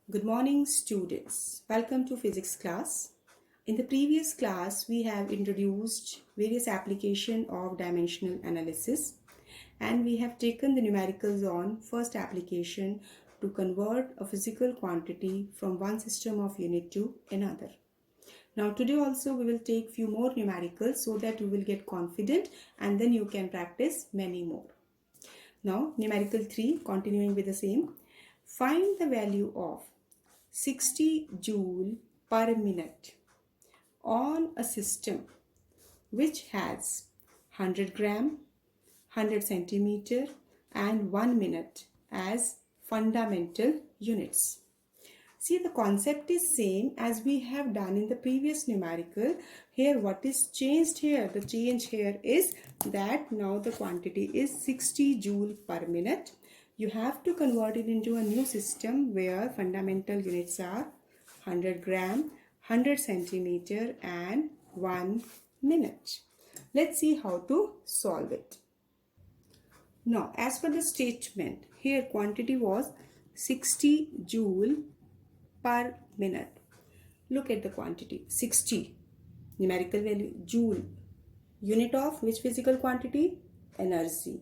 Good morning, students. Welcome to physics class. In the previous class, we have introduced various application of dimensional analysis, and we have taken the numericals on first application to convert a physical quantity from one system of unit to another. Now today also we will take few more numericals so that you will get confident and then you can practice many more. Now numerical 3, continuing with the same. Find the value of 60 joule per minute on a system which has 100 gram, 100 centimeter and 1 minute as fundamental units. See, the concept is same as we have done in the previous numerical. Here what is changed here? The change here is that now the quantity is 60 joule per minute. You have to convert it into a new system where fundamental units are 100 gram, 100 centimeter and 1 minute. Let's see how to solve it. Now, as per the statement, here quantity was 60 joule per minute. Look at the quantity 60, numerical value joule, unit of which physical quantity? Energy.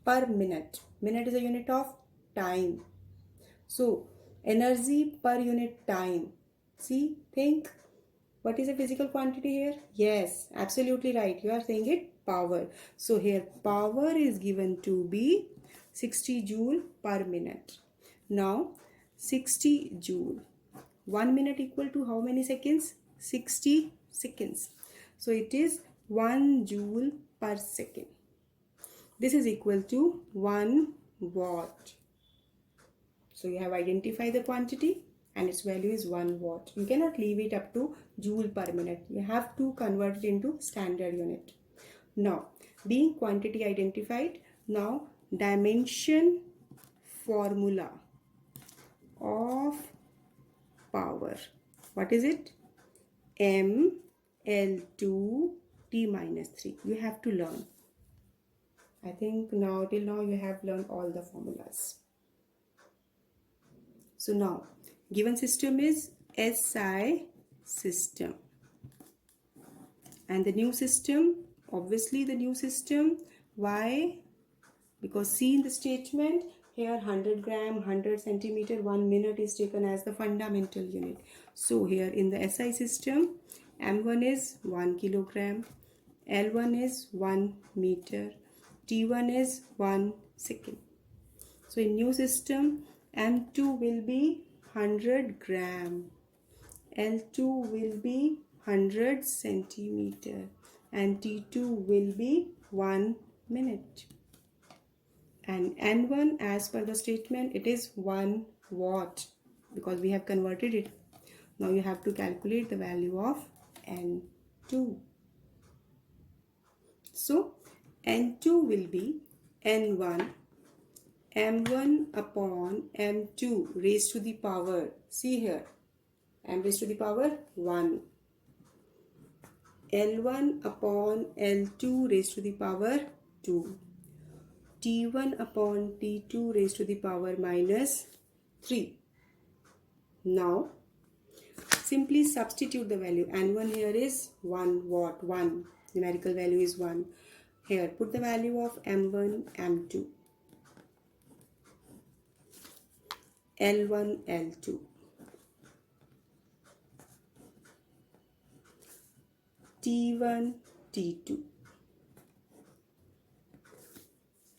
Per minute, minute is a unit of time. So energy per unit time. See, think, what is a physical quantity here? Yes, absolutely right, you are saying it, power. So here power is given to be 60 joule per minute. Now 60 joule, 1 minute equal to how many seconds? 60 seconds. So it is 1 joule per second. This is equal to 1 watt. So you have identified the quantity and its value is 1 watt. You cannot leave it up to joule per minute. You have to convert it into standard unit. Now, being quantity identified, now dimension formula of power. What is it? M L2 T minus 3. You have to learn. I think now till now you have learned all the formulas. So now given system is SI system and the new system, obviously the new system. Why? Because see in the statement here 100 gram, 100 centimeter, 1 minute is taken as the fundamental unit. So here in the SI system, M1 is 1 kilogram, L1 is 1 meter, T1 is 1 second. So in new system, M2 will be 100 gram, L2 will be 100 centimeter and T2 will be 1 minute. And N1 as per the statement it is 1 watt because we have converted it. Now you have to calculate the value of N2. So N2 will be N1 M1 upon M2 raised to the power, see here, M raised to the power 1. L1 upon L2 raised to the power 2. T1 upon T2 raised to the power minus 3. Now, simply substitute the value. N1 here is 1 watt, 1. Numerical value is 1. Here, put the value of M1, M2. L1, L2. T1, T2.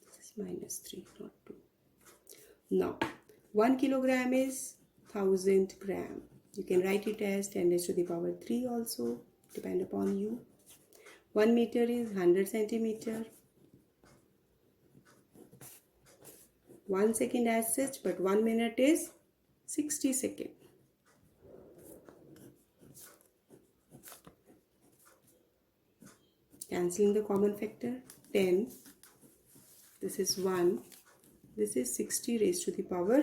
This is minus 3, not 2. Now, 1 kilogram is 1000 gram. You can write it as 10 raised to the power 3 also, depend upon you. 1 meter is 100 centimeter. 1 second as such, but 1 minute is 60 seconds. Cancelling the common factor, 10. This is 1. This is 60 raised to the power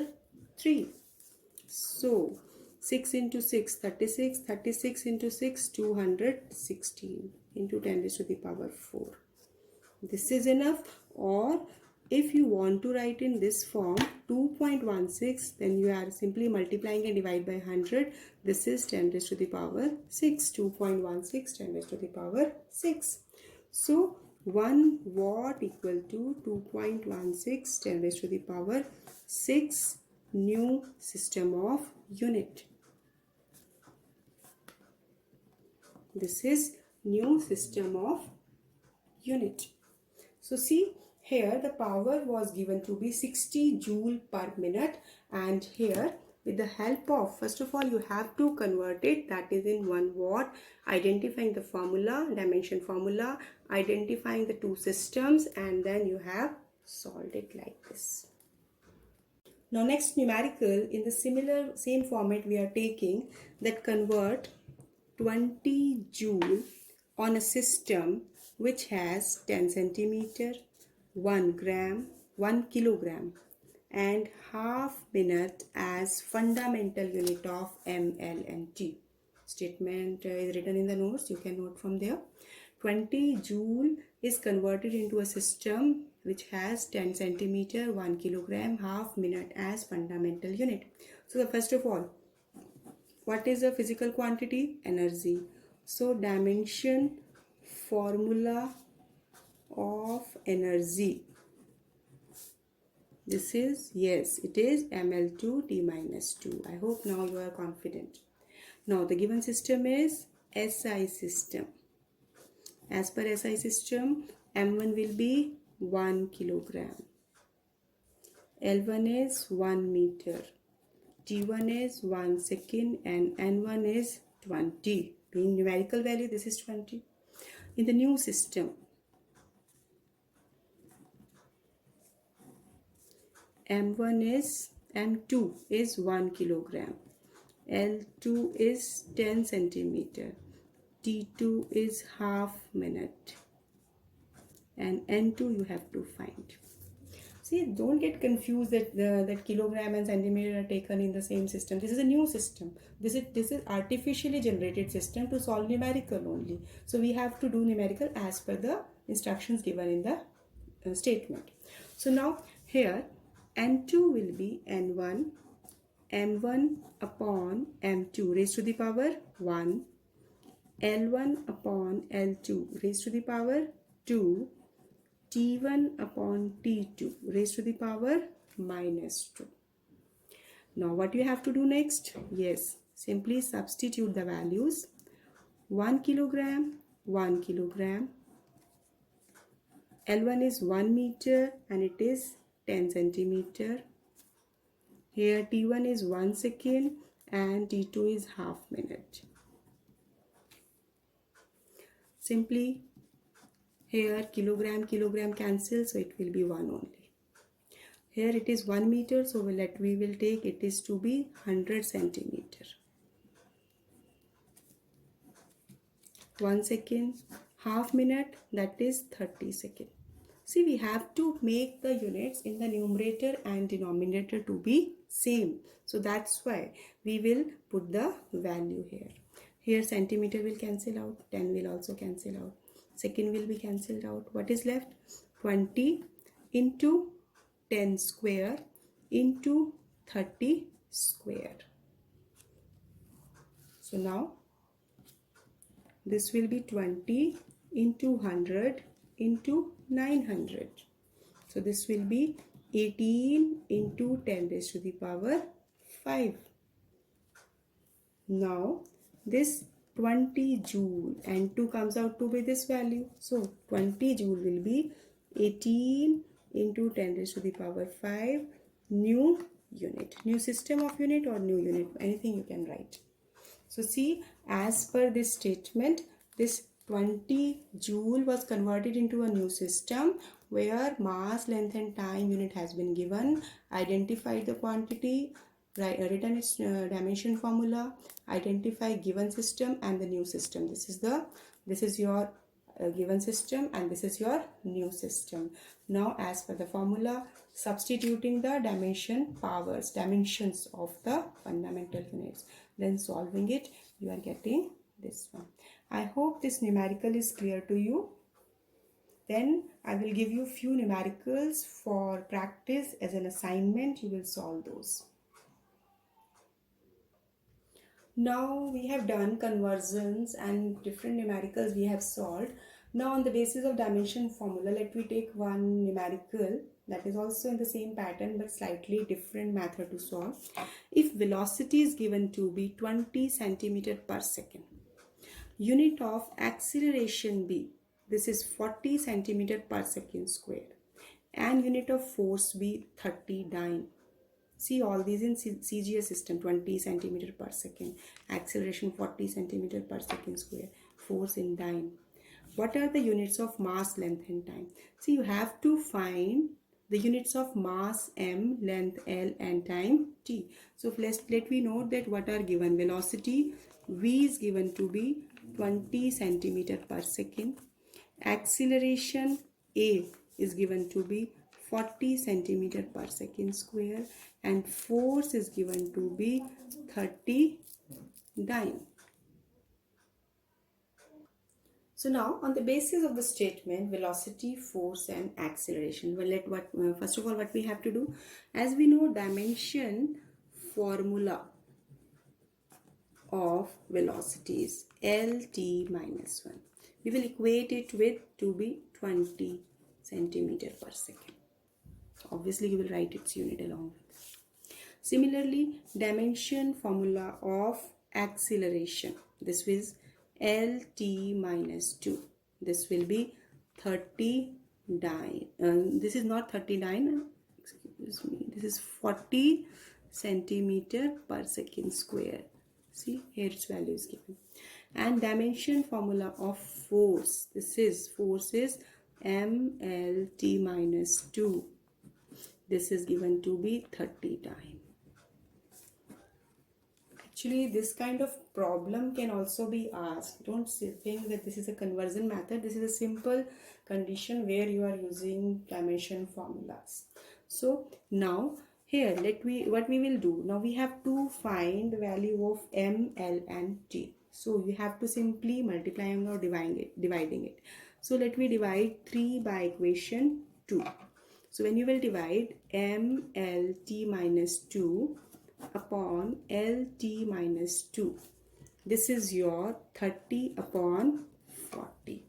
3. So, 6 into 6, 36. 36 into 6, 216 into 10 raised to the power 4. This is enough, or if you want to write in this form 2.16, then you are simply multiplying and divide by 100. This is 10 raised to the power 6. 2.16 10 raised to the power 6. So 1 watt equal to 2.16 10 raised to the power 6 new system of unit. This is new system of unit. So see, here the power was given to be 60 joule per minute, and here with the help of, first of all you have to convert it, that is in 1 watt, identifying the formula, dimension formula, identifying the two systems, and then you have solved it like this. Now next numerical in the same format we are taking, that convert 20 joule on a system which has 10 centimeter, 1 gram, 1 kilogram and half minute as fundamental unit of ml and t. Statement is written in the notes, you can note from there. 20 joule is converted into a system which has 10 centimeter, 1 kilogram, half minute as fundamental unit. So first of all, what is a physical quantity? Energy. So dimension formula of energy. This is, yes, it is ml2 t minus 2. I hope now you are confident. Now the given system is SI system. As per SI system, M1 will be 1 kilogram. L1 is 1 meter. T1 is 1 second and N1 is 20. Being numerical value, this is 20. In the new system, M2 is 1 kilogram. L2 is 10 centimeter. T2 is half minute. And N2 you have to find. See, don't get confused that that kilogram and centimeter are taken in the same system. This is a new system. This is artificially generated system to solve numerical only. So we have to do numerical as per the instructions given in the statement. So now here N2 will be N1, M1 upon M2 raised to the power 1, L1 upon L2 raised to the power 2, T1 upon T2 raised to the power minus 2. Now what you have to do next? Yes, simply substitute the values. 1 kilogram, 1 kilogram. L1 is 1 meter and it is 10 centimeter. Here T1 is 1 second and T2 is half minute. Simply here kilogram cancel, so it will be 1 only. Here it is 1 meter, so we will take it is to be 100 centimeter. 1 second, half minute, that is 30 seconds. See, we have to make the units in the numerator and denominator to be same. So that's why we will put the value here. Here centimeter will cancel out, 10 will also cancel out. Second will be cancelled out. What is left? 20 into 10 square into 30 square. So now this will be 20 into 100 into 900. So this will be 18 into 10 raised to the power 5. Now this 20 joule and 2 comes out to be this value. So 20 joule will be 18 into 10 raised to the power 5 new unit. New system of unit or new unit, anything you can write. So see, as per this statement, this 20 joule was converted into a new system where mass, length and time unit has been given, identify the quantity, written its dimension formula, identify given system and the new system. This is your given system and this is your new system. Now as per the formula, substituting the dimensions of the fundamental units, then solving it, you are getting this one. I hope this numerical is clear to you. Then I will give you few numericals for practice as an assignment. You will solve those. Now we have done conversions and different numericals we have solved. Now on the basis of dimension formula, let me take one numerical that is also in the same pattern but slightly different method to solve. If velocity is given to be 20 centimeter per second, unit of acceleration B, this is 40 centimeter per second square, and unit of force B 30 dyne. See all these in CGS system, 20 centimeter per second, acceleration 40 centimeter per second square, force in dyne. What are the units of mass, length and time? See, you have to find the units of mass m, length L and time t. So let me note that what are given. Velocity v is given to be 20 centimeter per second. Acceleration a is given to be 40 centimeter per second square, and force is given to be 30 dyne. So now on the basis of the statement velocity, force and acceleration, first of all what we have to do, as we know dimension formula of velocity is LT minus 1. We will equate it with to be 20 centimeter per second. Obviously you will write its unit along with it. Similarly, dimension formula of acceleration, this is LT minus 2. This will be 30 dyne. This is not 30 dyne, excuse me, this is 40 centimeter per second square. See, here its value is given. And dimension formula of force, this is force is MLT minus 2. This is given to be 30 dyne. Actually, this kind of problem can also be asked. Don't think that this is a conversion method. This is a simple condition where you are using dimension formulas. So now here what we will do. Now we have to find the value of m, L and t. So you have to simply multiplying or dividing it. So let me divide 3 by equation 2. So when you will divide m, L, t minus 2 upon LT minus 2, this is your 30 upon 40.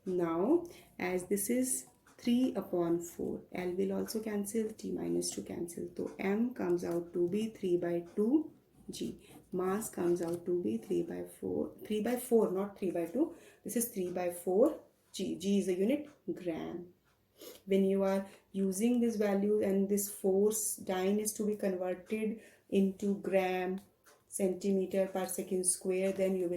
Now as this is 3 upon 4, L will also cancel, T minus 2 cancel, so M comes out to be 3 by 2 G. Mass comes out to be 3 by 4, not 3 by 2, this is 3 by 4 G. G is a unit, gram. When you are using this value and this force dyne is to be converted into gram, centimeter per second square, then you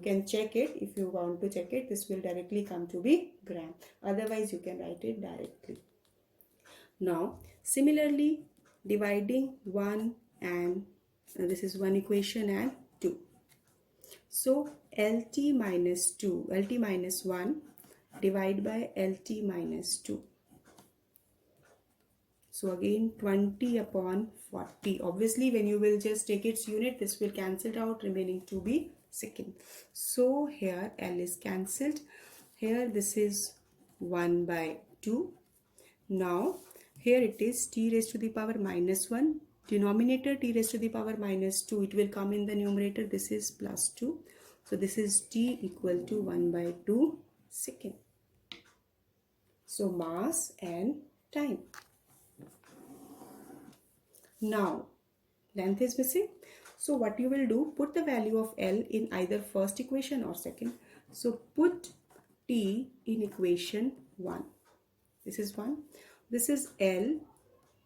can check it. If you want to check it, this will directly come to be gram. Otherwise you can write it directly. Now similarly, dividing 1 and this is one equation and 2. So LT minus 1 divide by LT minus 2. So again 20 upon 40. Obviously when you will just take its unit, this will cancel out, remaining to be second. So here L is cancelled. Here this is 1 by 2. Now here it is t raised to the power minus 1. Denominator t raised to the power minus 2. It will come in the numerator. This is plus 2. So this is t equal to 1 by 2 second. So mass and time. Now length is missing. So what you will do, put the value of L in either first equation or second. So put T in equation 1. This is 1. This is L,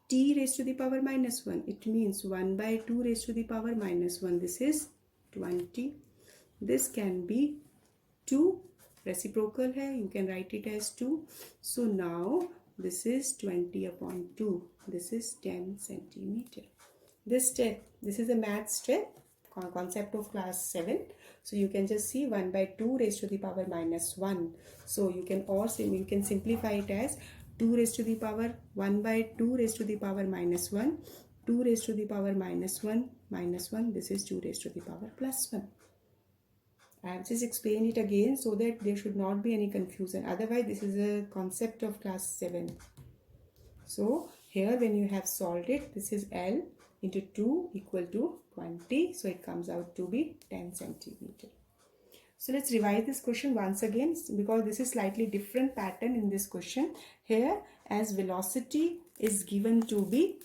T raised to the power minus 1. It means 1 by 2 raised to the power minus 1. This is 20. This can be 2. Reciprocal hai, you can write it as 2. So now this is 20 upon 2. This is 10 centimeter. This is a math step, concept of class 7. So you can just see 1 by 2 raised to the power minus 1. So you can simplify it as 2 raised to the power 1 by 2 raised to the power minus 1. 2 raised to the power minus 1 minus 1. This is 2 raised to the power plus 1. I have just explained it again so that there should not be any confusion. Otherwise, this is a concept of class 7. So here when you have solved it, this is L into 2 equal to 20. So it comes out to be 10 centimeter. So let's revise this question once again, because this is slightly different pattern in this question. Here, as velocity is given to be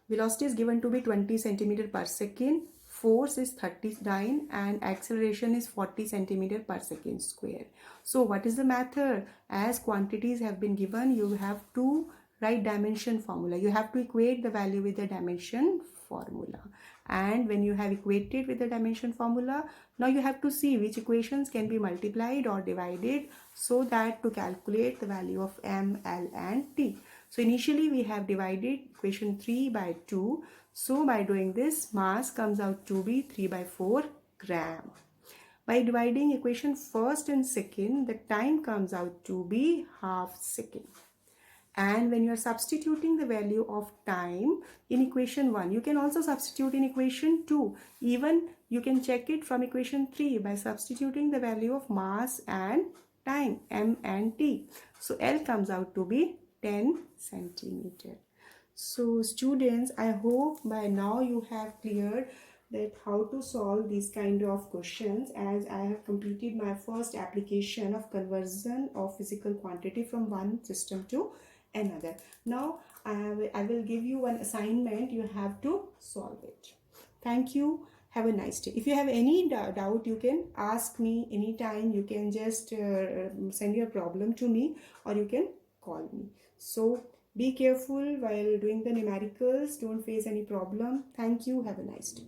20 centimeter per second, force is 39 and acceleration is 40 centimeter per second square. So what is the method? As quantities have been given, you have to write dimension formula. You have to equate the value with the dimension formula. And when you have equated with the dimension formula, now you have to see which equations can be multiplied or divided so that to calculate the value of m, l and t. So initially we have divided equation 3 by 2. So by doing this, mass comes out to be 3 by 4 gram. By dividing equation first and second, the time comes out to be half second. And when you are substituting the value of time in equation 1, you can also substitute in equation 2. Even you can check it from equation 3 by substituting the value of mass and time, m and t. So L comes out to be 10 centimeter. So students, I hope by now you have cleared that how to solve these kind of questions, as I have completed my first application of conversion of physical quantity from one system to another. Now I will give you one assignment. You have to solve it. Thank you. Have a nice day. If you have any doubt, you can ask me anytime. You can just send your problem to me, or you can call me. So be careful while doing the numericals. Don't face any problem. Thank you. Have a nice day.